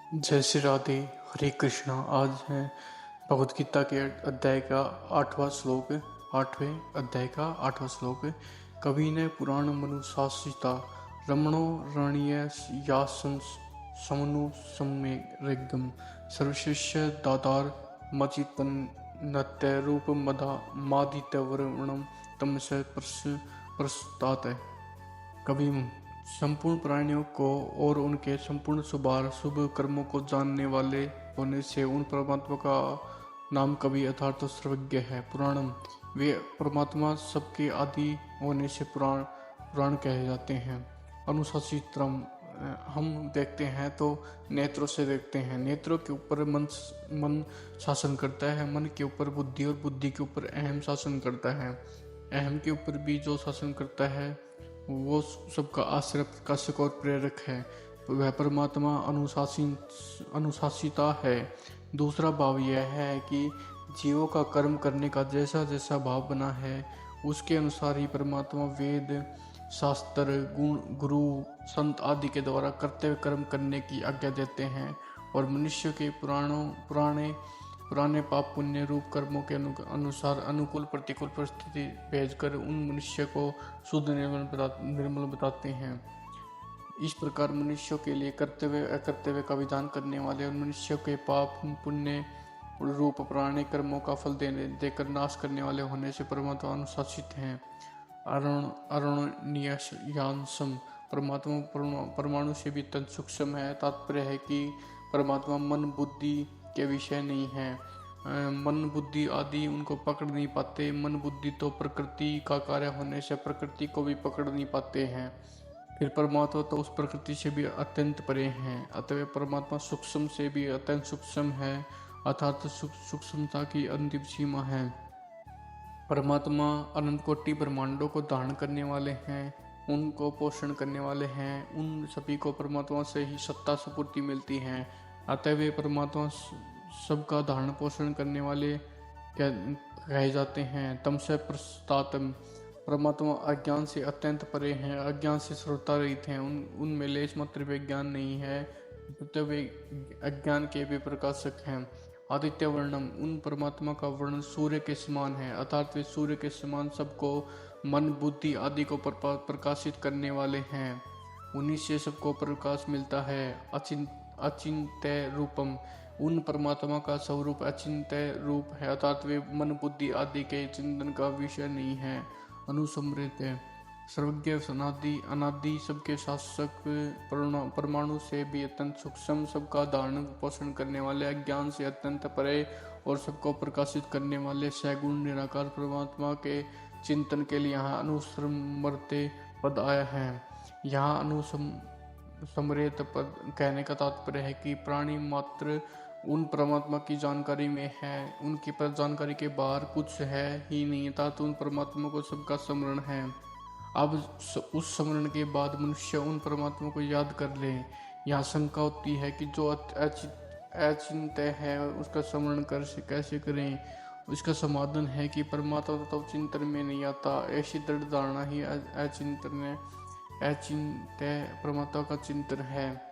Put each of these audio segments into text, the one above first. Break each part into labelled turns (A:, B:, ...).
A: जय श्री राधे। हरे कृष्णा। आज है भगवत गीता के अध्याय का 8वां श्लोक। 8वें अध्याय का 8वां श्लोक। कवि ने पुराण मनुशासिता रमणो रणीय यासं समनु सम्यग्म सर्वशिष्य दातार मचितन नत्य रूप मदा मादित्य वर्णम तम से प्रस्तात। कवि संपूर्ण प्राणियों को और उनके संपूर्ण शुभ कर्मों को जानने वाले होने से उन परमात्मा का नाम कवि अर्थात तो सर्वज्ञ है। पुराणम, वे परमात्मा सबके आदि होने से पुराण कहे जाते हैं। अनुशासित्रम, हम देखते हैं तो नेत्रों से देखते हैं। नेत्रों के ऊपर मन शासन करता है, मन के ऊपर बुद्धि और बुद्धि के ऊपर अहम शासन करता है। अहम के ऊपर भी जो शासन करता है वो सबका आश्रय प्रकाशक और प्रेरक है। वह परमात्मा अनुशासिता है। दूसरा भाव यह है कि जीवों का कर्म करने का जैसा जैसा भाव बना है उसके अनुसार ही परमात्मा वेद शास्त्र गुरु संत आदि के द्वारा कर्तव्य कर्म करने की आज्ञा देते हैं और मनुष्य के पुराने पाप पुण्य रूप कर्मों के अनुसार अनुकूल प्रतिकूल परिस्थिति भेजकर उन मनुष्य को शुद्ध निर्मल बताते हैं। इस प्रकार मनुष्यों के लिए कर्तव्य अकर्तव्य का विधान करने वाले और मनुष्य के पाप पुण्य रूप पुराने कर्मों का फल देकर नाश करने वाले होने से परमात्मा अनुशासित हैं। अरणनीयांसम, परमात्मा परमाणु से भी अत्यंत सूक्ष्म है। तात्पर्य है कि परमात्मा मन बुद्धि के विषय नहीं है। मन बुद्धि आदि उनको पकड़ नहीं पाते। मन बुद्धि तो प्रकृति का कार्य होने से प्रकृति को भी पकड़ नहीं पाते हैं। फिर परमात्मा तो उस प्रकृति से भी अत्यंत परे हैं। अतः परमात्मा सूक्ष्म से भी अत्यंत सूक्ष्म है, अर्थात सूक्ष्मता की अंतिम सीमा है। परमात्मा अनंत कोटि ब्रह्मांडों को धारण करने वाले हैं, उनको पोषण करने वाले हैं। उन सभी को परमात्मा से ही सत्ता स्फूर्ति मिलती है। अतः वे परमात्मा सबका धारण पोषण करने वाले कहे जाते हैं। तम से प्रस्तातम, परमात्मा अज्ञान से अत्यंत परे हैं, अज्ञान से सर्वथा रहित हैं। उनमें लेश मात्र भी ज्ञान नहीं है, तो वे अज्ञान के भी प्रकाशक हैं। आदित्य वर्णम, उन परमात्मा का वर्णन सूर्य के समान है, अर्थात वे सूर्य के समान सबको मन बुद्धि आदि को प्रकाशित करने वाले हैं। उन्हीं से सबको प्रकाश मिलता है। अचिंत्य रूपम, उन परमात्मा का स्वरूप अचिंत्य रूप है, अर्थात वे मन बुद्धि आदि के चिंतन का विषय नहीं है। अनुसमृत है, सर्वज्ञ अनादि सबके शासक, परमाणु से भी अत्यंत सूक्ष्म, सबका धारण पोषण करने वाले, अज्ञान से अत्यंत परे और सबको प्रकाशित करने वाले सगुण निराकार परमात्मा के चिंतन के लिए यहाँ अनुसमृत पद आया है। यहाँ अनुसमृत पद कहने का तात्पर्य है कि प्राणी मात्र उन परमात्मा की जानकारी में है, उनकी जानकारी के बाहर कुछ है ही नहीं, अर्थात उन परमात्मा को सबका स्मरण है। अब उस स्मरण के बाद मनुष्य उन परमात्मा को याद कर ले। यहाँ शंका होती है कि जो अचिंत्य है उसका स्मरण कैसे करें। उसका समाधान है कि परमात्मा तो चिंतन में नहीं आता। ऐसी दृढ़ धारणा ही अचिंत्य परमात्मा का चिंतन है।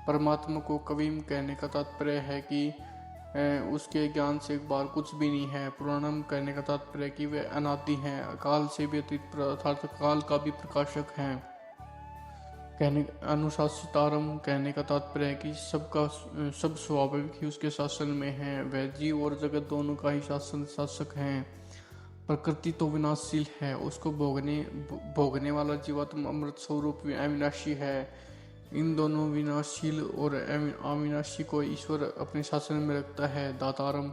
A: परमात्मा को कवि कहने का तात्पर्य है कि उसके ज्ञान से एक बार कुछ भी नहीं है। पुराणम कहने का तात्पर्य कि वे अनादि हैं, काल से भी अतीत, अर्थात काल का भी प्रकाशक हैं। अनुशासितारम कहने का तात्पर्य है कि सब स्वाभाविक ही उसके शासन में है। वह जीव और जगत दोनों का ही शासक हैं। प्रकृति तो विनाशशील है, उसको भोगने वाला जीवात्मा अमृत स्वरूप अविनाशी है। इन दोनों विनाशील और अविनाशी को ईश्वर अपने शासन में रखता है। दातारम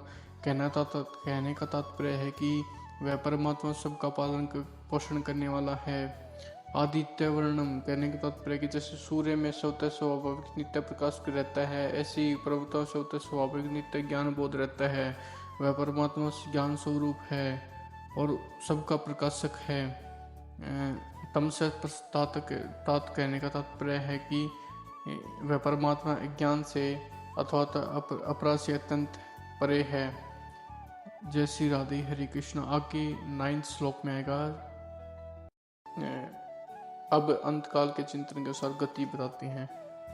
A: कहने का तात्पर्य है कि वह परमात्मा सबका पालन पोषण करने वाला है। आदित्य वर्णम कहने का तात्पर्य कि जैसे सूर्य में स्वतः स्वाभाविक नित्य प्रकाश रहता है, ऐसे ही प्रभुता स्वतः स्वाभाविक नित्य ज्ञान बोध रहता है। वह परमात्मा ज्ञान स्वरूप है और सबका प्रकाशक है। तम से प्रस्तात कहने का तात्पर्य है कि वह परमात्मा ज्ञान से अथवा अपराध से अत्यंत परे है। जय श्री राधे। हरे कृष्ण। आगे 9th श्लोक में आएगा। अब अंतकाल के चिंतन के अनुसार गति बताते हैं।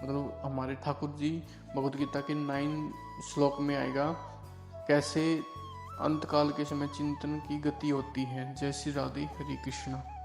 A: मतलब हमारे ठाकुर जी भगवद गीता के 9 श्लोक में आएगा कैसे अंतकाल के समय चिंतन की गति होती है। जय श्री राधे, हरे कृष्णा।